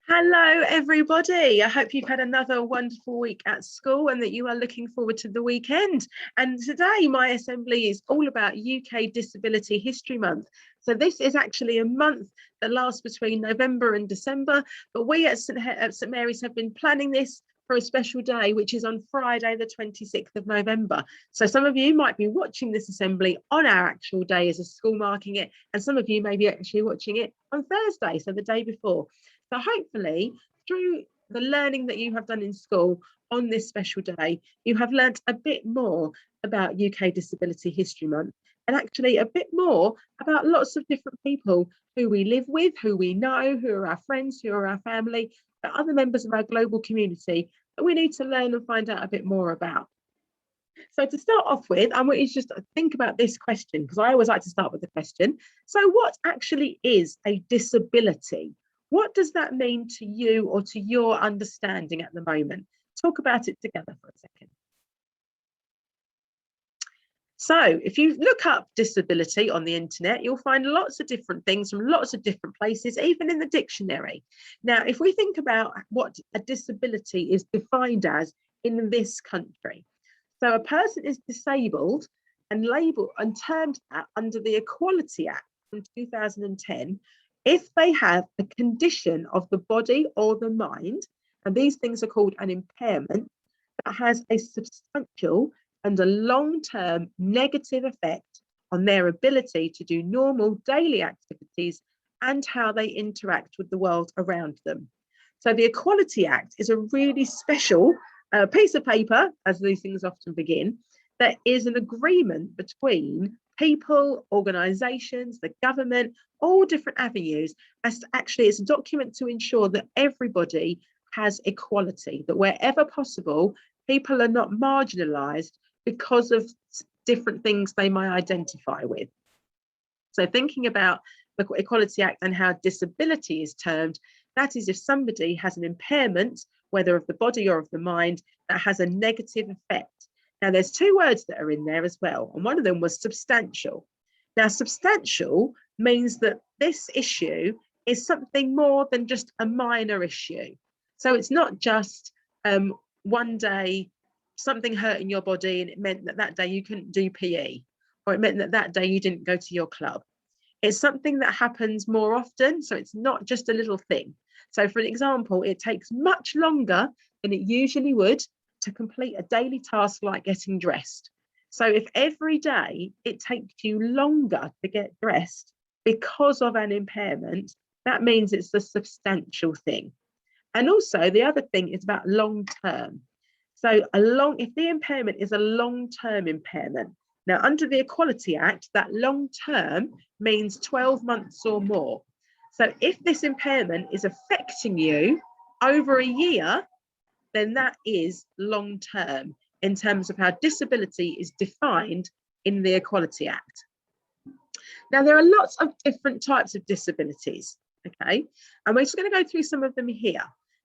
Hello, everybody. I hope you've had another wonderful week at school and that you are looking forward to the weekend. And today, my assembly is all about UK Disability History Month. So this is actually a month that lasts between November and December, but we at St Mary's have been planning this for a special day, which is on Friday, the 26th of November. So some of you might be watching this assembly on our actual day as a school marking it, and some of you may be actually watching it on Thursday, so the day before. So hopefully, through the learning that you have done in school on this special day, you have learnt a bit more about UK Disability History Month, and actually a bit more about lots of different people who we live with, who we know, who are our friends, who are our family, but other members of our global community that we need to learn and find out a bit more about. So to start off with, I want you to just think about this question, because I always like to start with the question. So what actually is a disability? What does that mean to you or to your understanding at the moment? Talk about it together for a second. So if you look up disability on the internet, you'll find lots of different things from lots of different places, even in the dictionary. Now, if we think about what a disability is defined as in this country, so a person is disabled and labelled and termed under the Equality Act from 2010 if they have a condition of the body or the mind, and these things are called an impairment, that has a substantial and a long-term negative effect on their ability to do normal daily activities and how they interact with the world around them. So the Equality Act is a really special piece of paper, as these things often begin, that is an agreement between people, organisations, the government, all different avenues. As actually, it's a document to ensure that everybody has equality, that wherever possible, people are not marginalised because of different things they might identify with. So thinking about the Equality Act and how disability is termed, that is if somebody has an impairment, whether of the body or of the mind, that has a negative effect. Now, there's two words that are in there as well, and one of them was substantial. Now, substantial means that this issue is something more than just a minor issue. So it's not just one day something hurt in your body and it meant that that day you couldn't do PE, or it meant that that day you didn't go to your club. It's something that happens more often, so it's not just a little thing. So for an example, it takes much longer than it usually would to complete a daily task like getting dressed. So if every day it takes you longer to get dressed because of an impairment, that means it's a substantial thing. And also the other thing is about long term. So if the impairment is a long-term impairment, now under the Equality Act, that long term means 12 months or more. So if this impairment is affecting you over a year, then that is long term in terms of how disability is defined in the Equality Act. Now, there are lots of different types of disabilities, okay? And we're just going to go through some of them here.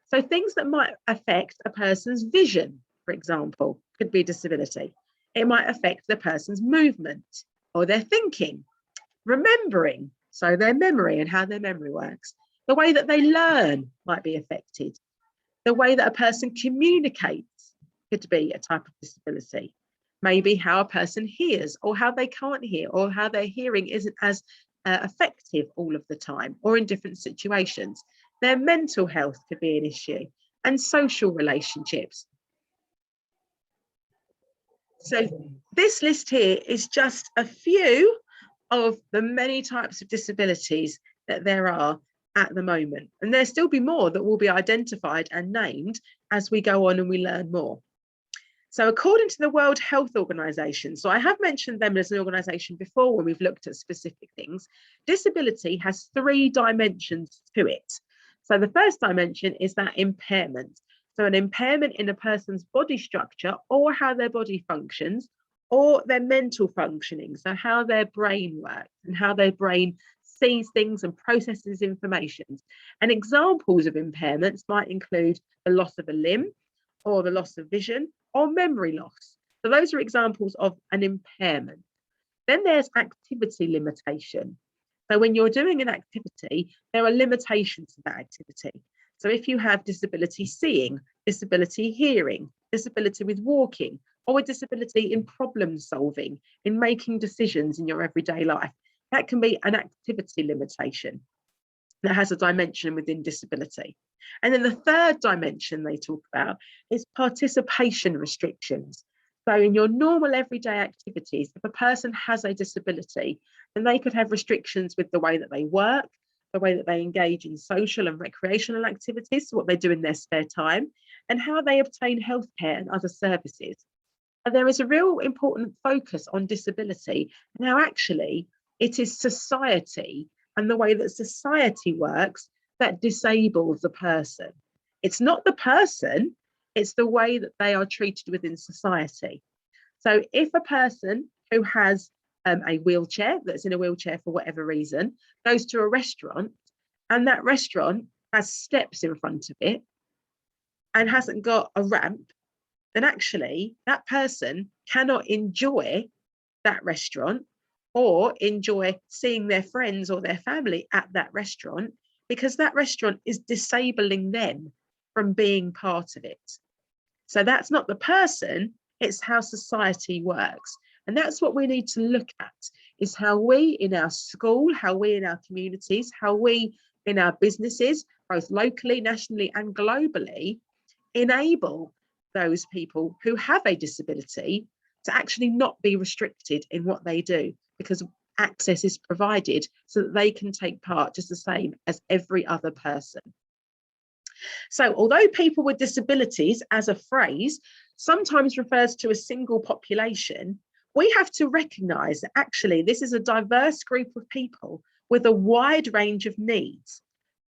So things that might affect a person's vision, for example, could be a disability. It might affect the person's movement or their thinking, remembering, so their memory and how their memory works. The way that they learn might be affected. The way that a person communicates could be a type of disability. Maybe how a person hears, or how they can't hear, or how their hearing isn't as effective all of the time, or in different situations. Their mental health could be an issue, and social relationships. So this list here is just a few of the many types of disabilities that there are at the moment. And there'll still be more that will be identified and named as we go on and we learn more. So according to the World Health Organization, so I have mentioned them as an organization before when we've looked at specific things, disability has 3 dimensions to it. So the first dimension is that impairment. So an impairment in a person's body structure or how their body functions, or their mental functioning, so how their brain works and how their brain sees things and processes information. And examples of impairments might include the loss of a limb, or the loss of vision, or memory loss. So those are examples of an impairment. Then there's activity limitation. So when you're doing an activity, there are limitations to that activity. So if you have disability seeing, disability hearing, disability with walking, or a disability in problem solving, in making decisions in your everyday life, that can be an activity limitation that has a dimension within disability. And then the third dimension they talk about is participation restrictions. So in your normal everyday activities, if a person has a disability, then they could have restrictions with the way that they work, the way that they engage in social and recreational activities, so what they do in their spare time, and how they obtain healthcare and other services. And there is a real important focus on disability and how actually it is society and the way that society works that disables the person. It's not the person, it's the way that they are treated within society. So if a person who has a wheelchair, that's in a wheelchair for whatever reason, goes to a restaurant and that restaurant has steps in front of it and hasn't got a ramp, then actually that person cannot enjoy that restaurant or enjoy seeing their friends or their family at that restaurant, because that restaurant is disabling them from being part of it. So that's not the person, it's how society works. And that's what we need to look at, is how we in our school, how we in our communities, how we in our businesses, both locally, nationally and globally, enable those people who have a disability to actually not be restricted in what they do, because access is provided so that they can take part just the same as every other person. So although people with disabilities as a phrase sometimes refers to a single population, we have to recognise that actually this is a diverse group of people with a wide range of needs.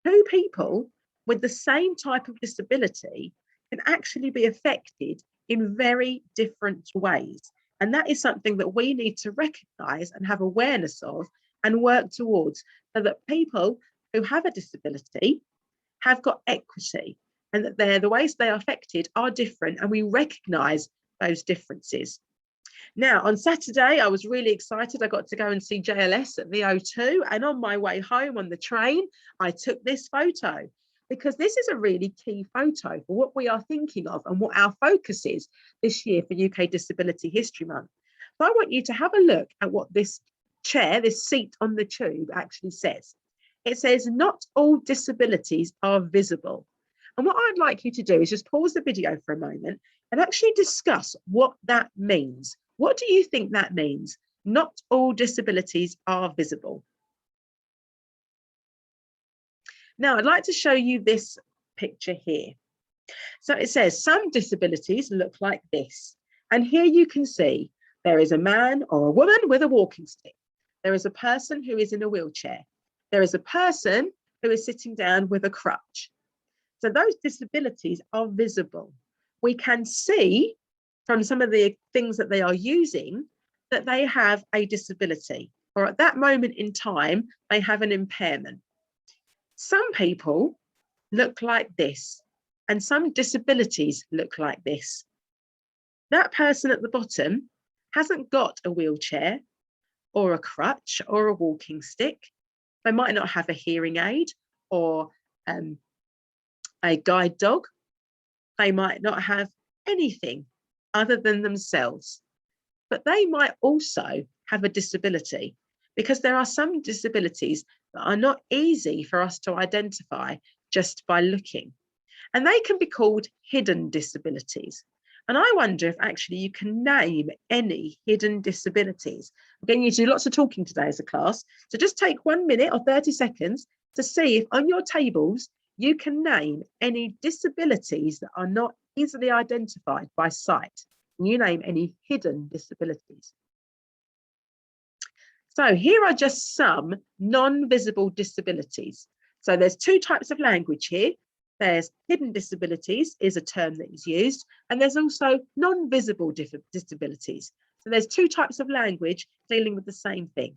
Two people with the same type of disability can actually be affected in very different ways. And that is something that we need to recognise and have awareness of and work towards, so that people who have a disability have got equity and that the ways they are affected are different, and we recognise those differences. Now, on Saturday, I was really excited. I got to go and see JLS at the O2, and on my way home on the train, I took this photo, because this is a really key photo for what we are thinking of and what our focus is this year for UK Disability History Month. So I want you to have a look at what this chair, this seat on the tube actually says. It says, not all disabilities are visible. And what I'd like you to do is just pause the video for a moment and actually discuss what that means. What do you think that means? Not all disabilities are visible. Now, I'd like to show you this picture here. So it says some disabilities look like this. And here you can see there is a man or a woman with a walking stick. There is a person who is in a wheelchair. There is a person who is sitting down with a crutch. So those disabilities are visible. We can see from some of the things that they are using that they have a disability, or at that moment in time, they have an impairment. Some people look like this, and some disabilities look like this. That person at the bottom hasn't got a wheelchair or a crutch or a walking stick. They might not have a hearing aid or a guide dog. They might not have anything other than themselves, but they might also have a disability, because there are some disabilities that are not easy for us to identify just by looking, and they can be called hidden disabilities. And I wonder if actually you can name any hidden disabilities. I'm getting you to do lots of talking today as a class, so just take 1 minute or 30 seconds to see if on your tables you can name any disabilities that are not easily identified by sight. You name any hidden disabilities. So here are just some non-visible disabilities. So there's two types of language here. There's hidden disabilities is a term that is used, and there's also non-visible disabilities. So there's two types of language dealing with the same thing.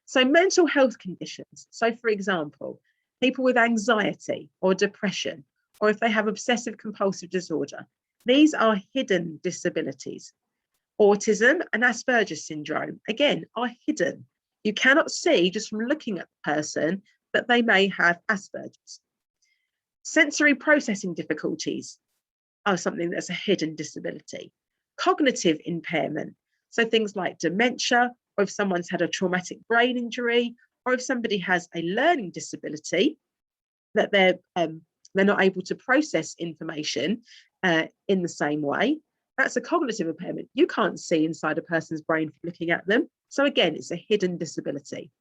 So mental health conditions. So for example, people with anxiety or depression, or if they have obsessive compulsive disorder, these are hidden disabilities. Autism and Asperger's syndrome, again, are hidden. You cannot see just from looking at the person that they may have Asperger's. Sensory processing difficulties are something that's a hidden disability. Cognitive impairment, so things like dementia, or if someone's had a traumatic brain injury, or if somebody has a learning disability, that they're not able to process information in the same way. That's a cognitive impairment. You can't see inside a person's brain from looking at them. So again, it's a hidden disability.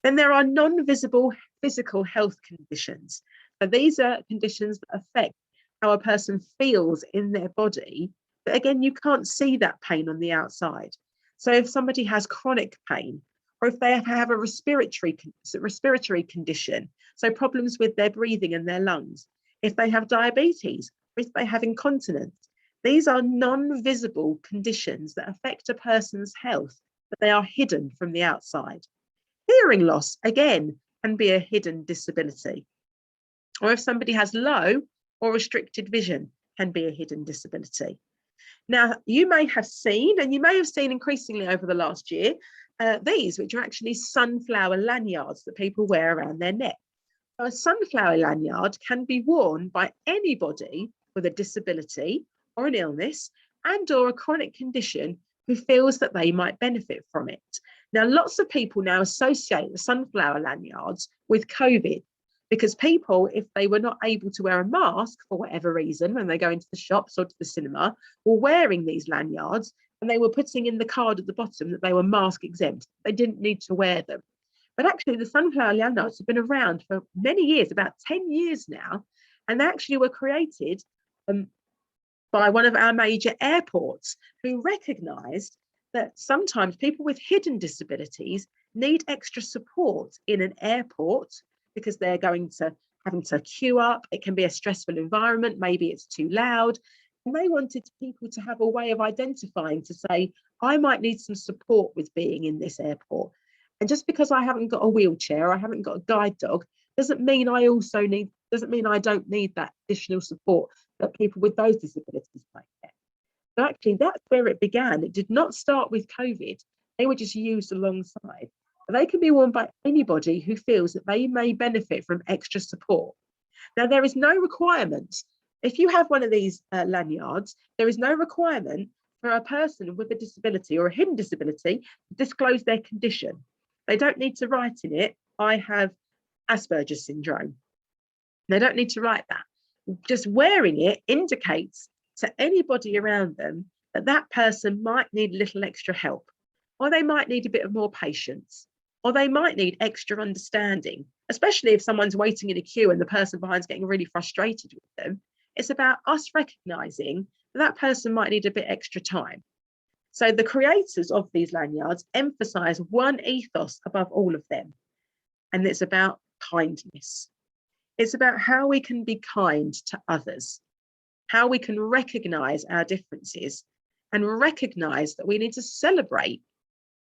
Then there are non-visible physical health conditions. So these are conditions that affect how a person feels in their body. But again, you can't see that pain on the outside. So if somebody has chronic pain, or if they have a respiratory condition, so problems with their breathing and their lungs, if they have diabetes, or if they have incontinence, these are non-visible conditions that affect a person's health, but they are hidden from the outside. Hearing loss, again, can be a hidden disability. Or if somebody has low or restricted vision, can be a hidden disability. Now, you may have seen, and you may have seen increasingly over the last year, these, which are actually sunflower lanyards that people wear around their neck. So a sunflower lanyard can be worn by anybody with a disability or an illness and or a chronic condition who feels that they might benefit from it. Now, lots of people now associate the sunflower lanyards with COVID, because people, if they were not able to wear a mask for whatever reason, when they go into the shops or to the cinema, were wearing these lanyards, and they were putting in the card at the bottom that they were mask exempt. They didn't need to wear them. But actually, the sunflower lanyards have been around for many years, about 10 years now, and they actually were created by one of our major airports, who recognised that sometimes people with hidden disabilities need extra support in an airport because they're having to queue up. It can be a stressful environment. Maybe it's too loud. And they wanted people to have a way of identifying, to say, I might need some support with being in this airport. And just because I haven't got a wheelchair, or I haven't got a guide dog, doesn't mean I don't need that additional support that people with those disabilities might get. So actually, that's where it began. It did not start with COVID. They were just used alongside. They can be worn by anybody who feels that they may benefit from extra support. Now, there is no requirement. If you have one of these lanyards, there is no requirement for a person with a disability or a hidden disability to disclose their condition. They don't need to write in it, I have Asperger's syndrome. They don't need to write that. Just wearing it indicates to anybody around them that that person might need a little extra help, or they might need a bit of more patience, or they might need extra understanding, especially if someone's waiting in a queue and the person behind's getting really frustrated with them. It's about us recognising that person might need a bit extra time. So the creators of these lanyards emphasise one ethos above all of them, and it's about kindness. It's about how we can be kind to others, how we can recognise our differences and recognise that we need to celebrate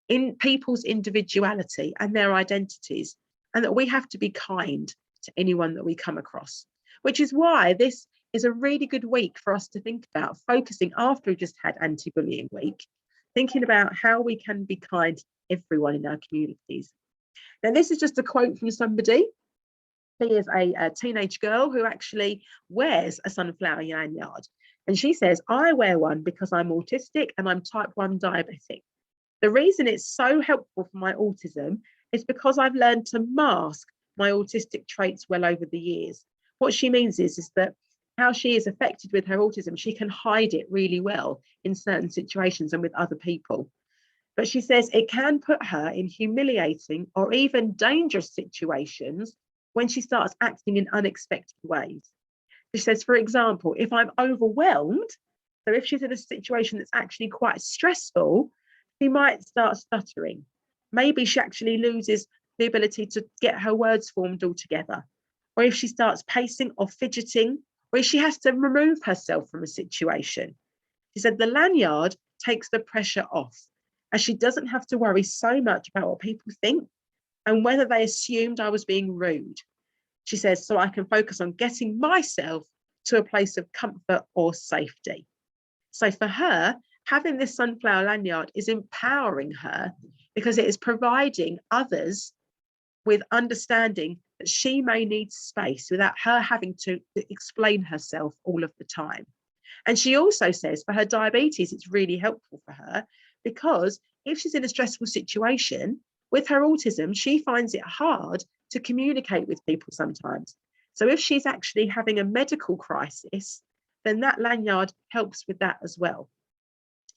in people's individuality and their identities, and that we have to be kind to anyone that we come across, which is why this is a really good week for us to think about, focusing after we've just had anti-bullying week, thinking about how we can be kind to everyone in our communities. Now, this is just a quote from somebody. She is a teenage girl who actually wears a sunflower lanyard. And she says, I wear one because I'm autistic and I'm type 1 diabetic. The reason it's so helpful for my autism is because I've learned to mask my autistic traits well over the years. What she means is that how she is affected with her autism, she can hide it really well in certain situations and with other people. But she says it can put her in humiliating or even dangerous situations when she starts acting in unexpected ways. She says, for example, if I'm overwhelmed, so if she's in a situation that's actually quite stressful, she might start stuttering. Maybe she actually loses the ability to get her words formed altogether. Or if she starts pacing or fidgeting, or if she has to remove herself from a situation. She said the lanyard takes the pressure off, as she doesn't have to worry so much about what people think and whether they assumed I was being rude. She says, so I can focus on getting myself to a place of comfort or safety. So for her, having this sunflower lanyard is empowering her because it is providing others with understanding that she may need space without her having to explain herself all of the time. And she also says for her diabetes, it's really helpful for her because if she's in a stressful situation with her autism, she finds it hard to communicate with people sometimes. So if she's actually having a medical crisis, then that lanyard helps with that as well.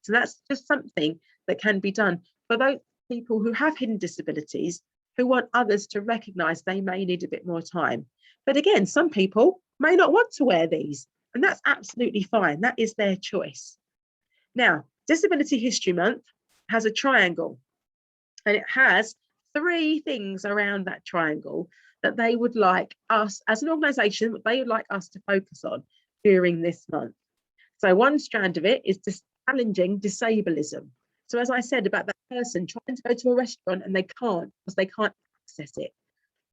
So that's just something that can be done for those people who have hidden disabilities, who want others to recognise they may need a bit more time. But again, some people may not want to wear these, and that's absolutely fine. That is their choice. Now, Disability History Month has a triangle, and it has 3 things around that triangle that they would like us as an organisation, they would like us to focus on during this month. So one strand of it is just challenging disableism. So as I said about that person trying to go to a restaurant and they can't because they can't access it.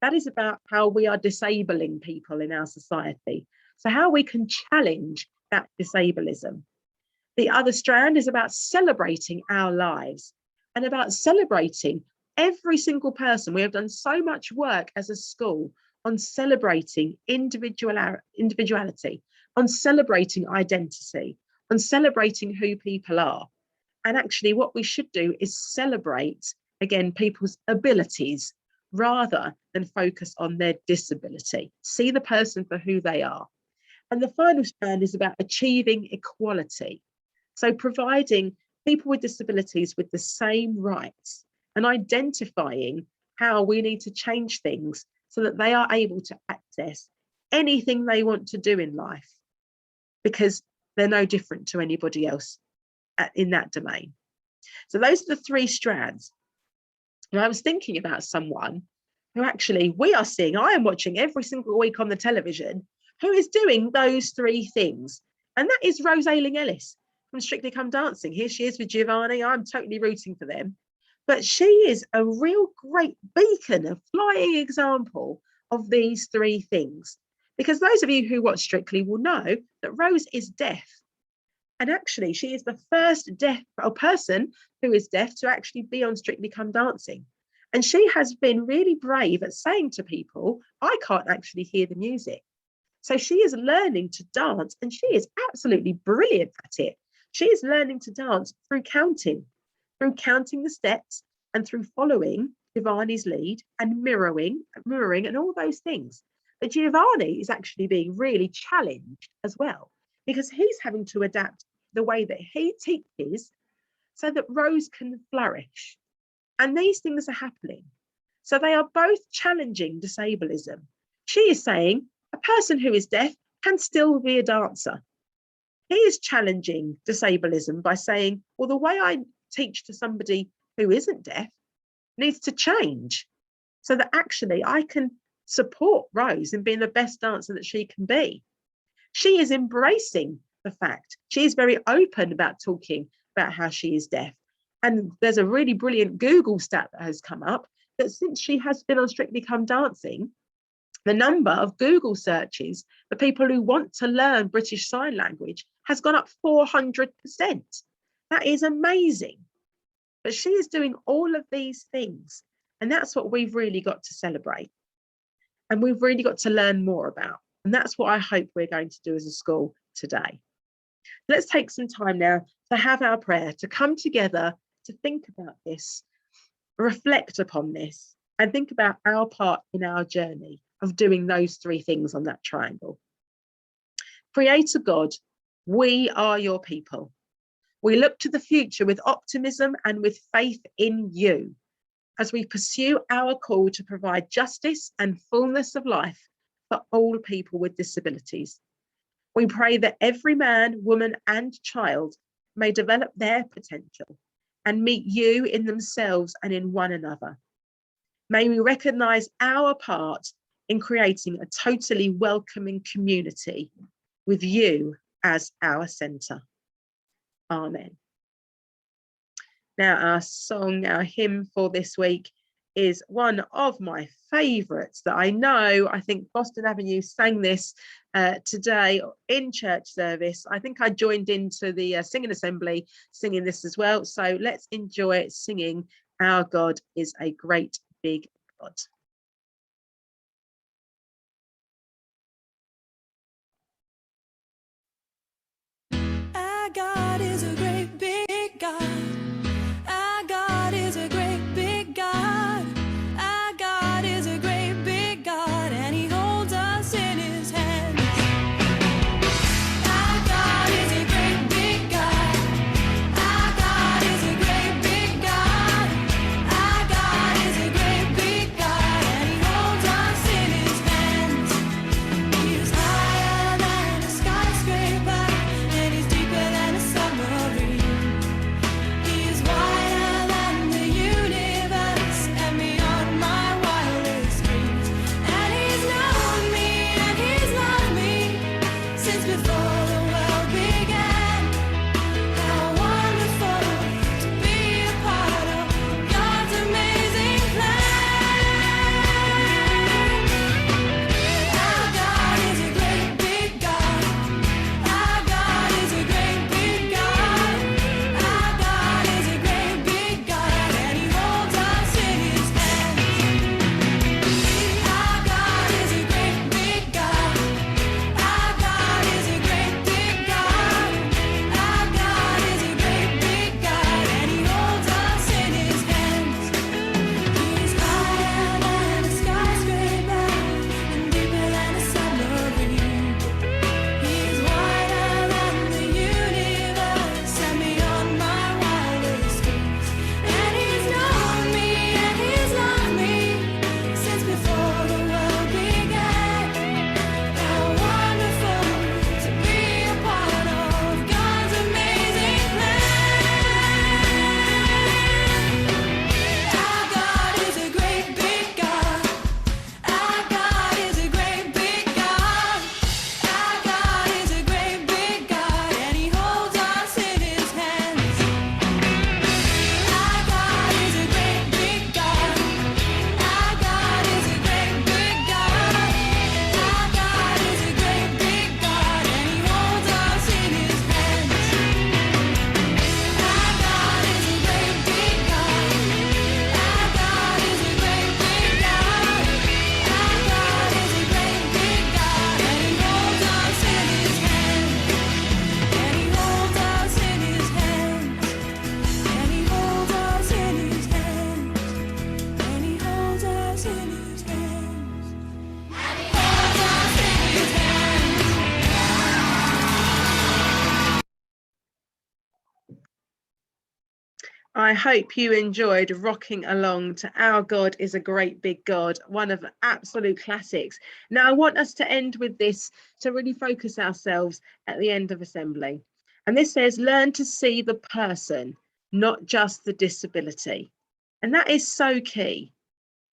That is about how we are disabling people in our society. So how we can challenge that disableism. The other strand is about celebrating our lives and about celebrating every single person. We have done so much work as a school on celebrating individuality, on celebrating identity, on celebrating who people are. And actually what we should do is celebrate, again, people's abilities rather than focus on their disability. See the person for who they are. And the final strand is about achieving equality. So providing people with disabilities with the same rights and identifying how we need to change things so that they are able to access anything they want to do in life, because they're no different to anybody else in that domain. So those are the 3 strands. And I was thinking about someone who actually I am watching every single week on the television, who is doing those 3 things. And that is Rose Ayling-Ellis from Strictly Come Dancing. Here she is with Giovanni. I'm totally rooting for them. But she is a real great beacon, a flying example of these 3 things. Because those of you who watch Strictly will know that Rose is deaf. And actually, she is the first deaf person who is deaf to actually be on Strictly Come Dancing. And she has been really brave at saying to people, I can't actually hear the music. So she is learning to dance, and she is absolutely brilliant at it. She is learning to dance through counting the steps and through following Giovanni's lead and mirroring and all those things. But Giovanni is actually being really challenged as well, because he's having to adapt the way that he teaches so that Rose can flourish. And these things are happening. So they are both challenging disableism. She is saying a person who is deaf can still be a dancer. He is challenging disableism by saying, well, the way I teach to somebody who isn't deaf needs to change so that actually I can support Rose in being the best dancer that she can be. She is embracing the fact. She is very open about talking about how she is deaf. And there's a really brilliant Google stat that has come up that since she has been on Strictly Come Dancing, the number of Google searches for people who want to learn British Sign Language has gone up 400%. That is amazing. But she is doing all of these things. And that's what we've really got to celebrate. And we've really got to learn more about. And that's what I hope we're going to do as a school today. Let's take some time now to have our prayer, to come together, to think about this, reflect upon this, and think about our part in our journey of doing those 3 things on that triangle. Creator God, we are your people. We look to the future with optimism and with faith in you as we pursue our call to provide justice and fullness of life for all people with disabilities. We pray that every man, woman, and child may develop their potential and meet you in themselves and in one another. May we recognise our part in creating a totally welcoming community with you as our centre. Amen. Now, our song, our hymn for this week is one of my favourites that I think Boston Avenue sang this today in church service. I think I joined into the singing assembly singing this as well. So let's enjoy singing Our God is a Great Big God. I hope you enjoyed rocking along to Our God is a Great Big God, one of the absolute classics. Now, I want us to end with this to really focus ourselves at the end of assembly. And this says, learn to see the person, not just the disability. And that is so key,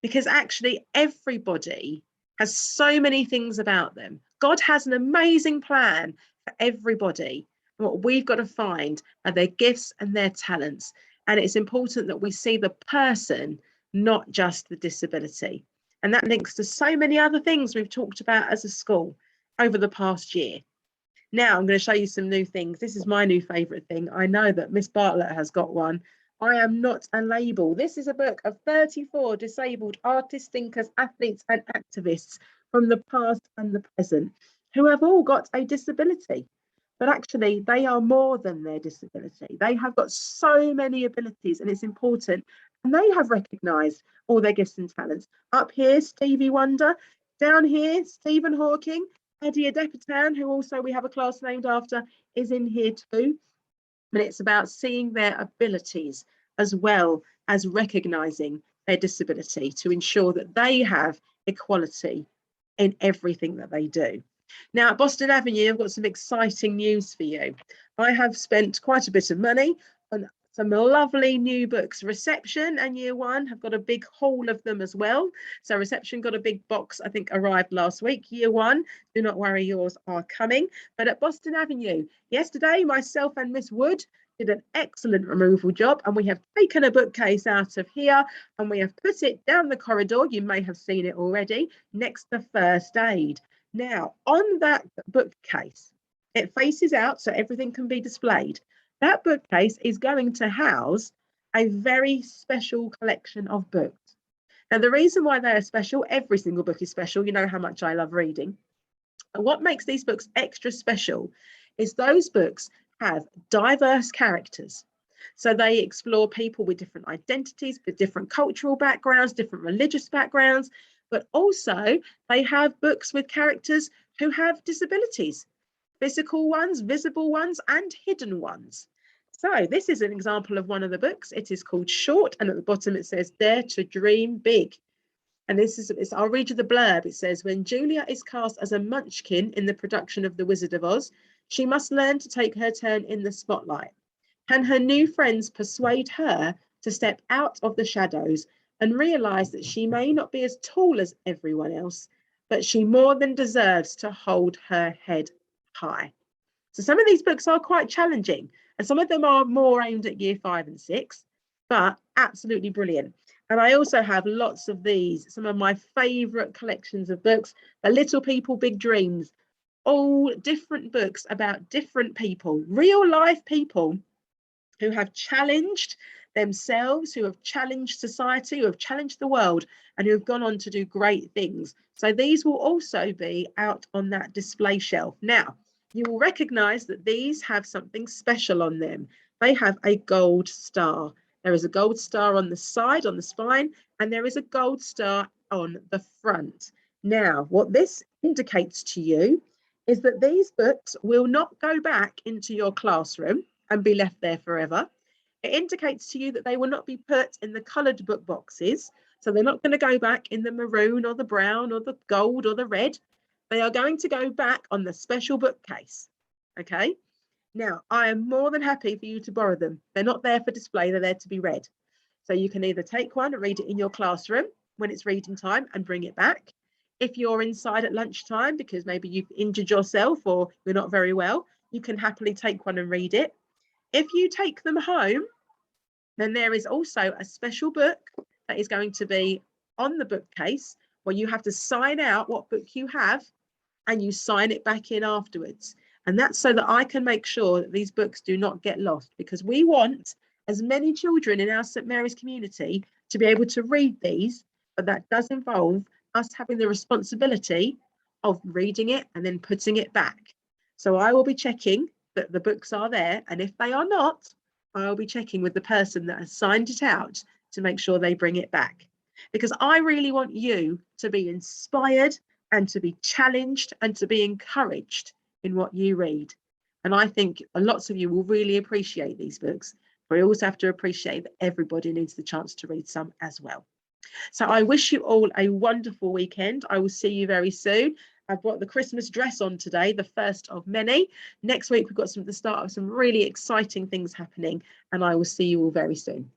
because actually everybody has so many things about them. God has an amazing plan for everybody. And what we've got to find are their gifts and their talents. And it's important that we see the person, not just the disability. And that links to so many other things we've talked about as a school over the past year. Now I'm going to show you some new things. This is my new favourite thing. I know that Miss Bartlett has got one. I Am Not a Label. This is a book of 34 disabled artists, thinkers, athletes and activists from the past and the present who have all got a disability. But actually, they are more than their disability. They have got so many abilities, and it's important. And they have recognised all their gifts and talents. Up here, Stevie Wonder. Down here, Stephen Hawking. Eddie Adepitan, who also we have a class named after, is in here too. But it's about seeing their abilities as well as recognising their disability to ensure that they have equality in everything that they do. Now, at Boston Avenue, I've got some exciting news for you. I have spent quite a bit of money on some lovely new books. Reception and Year One have got a big haul of them as well. So Reception got a big box, I think arrived last week. Year One, do not worry, yours are coming. But at Boston Avenue, yesterday, myself and Miss Wood did an excellent removal job, and we have taken a bookcase out of here and we have put it down the corridor. You may have seen it already, next to First Aid. Now, on that bookcase, it faces out so everything can be displayed. That bookcase is going to house a very special collection of books. Now, the reason why they are special, every single book is special. You know how much I love reading. And what makes these books extra special is those books have diverse characters. So they explore people with different identities, with different cultural backgrounds, different religious backgrounds, but also they have books with characters who have disabilities, physical ones, visible ones, and hidden ones. So this is an example of one of the books. It is called Short, and at the bottom it says, Dare to Dream Big. And I'll read you the blurb. It says, when Julia is cast as a munchkin in the production of The Wizard of Oz, she must learn to take her turn in the spotlight. Can her new friends persuade her to step out of the shadows and realise that she may not be as tall as everyone else, but she more than deserves to hold her head high? So some of these books are quite challenging, and some of them are more aimed at Year 5 and 6, but absolutely brilliant. And I also have lots of these, some of my favourite collections of books, The Little People, Big Dreams, all different books about different people, real life people who have challenged themselves, who have challenged society, who have challenged the world, and who have gone on to do great things. So these will also be out on that display shelf. Now, you will recognise that these have something special on them. They have a gold star. There is a gold star on the side, on the spine, and there is a gold star on the front. Now, what this indicates to you is that these books will not go back into your classroom and be left there forever. It indicates to you that they will not be put in the coloured book boxes. So they're not going to go back in the maroon or the brown or the gold or the red. They are going to go back on the special bookcase. Okay. Now, I am more than happy for you to borrow them. They're not there for display, they're there to be read. So you can either take one and read it in your classroom when it's reading time and bring it back. If you're inside at lunchtime because maybe you've injured yourself or you're not very well, you can happily take one and read it. If you take them home, then there is also a special book that is going to be on the bookcase where you have to sign out what book you have and you sign it back in afterwards. And that's so that I can make sure that these books do not get lost, because we want as many children in our St Mary's community to be able to read these, but that does involve us having the responsibility of reading it and then putting it back. So I will be checking that the books are there, and if they are not, I'll be checking with the person that has signed it out to make sure they bring it back. Because I really want you to be inspired and to be challenged and to be encouraged in what you read. And I think lots of you will really appreciate these books. we also have to appreciate that everybody needs the chance to read some as well. So I wish you all a wonderful weekend. I will see you very soon. I've got the Christmas dress on today, the first of many. Next week, we've got the start of some really exciting things happening, and I will see you all very soon.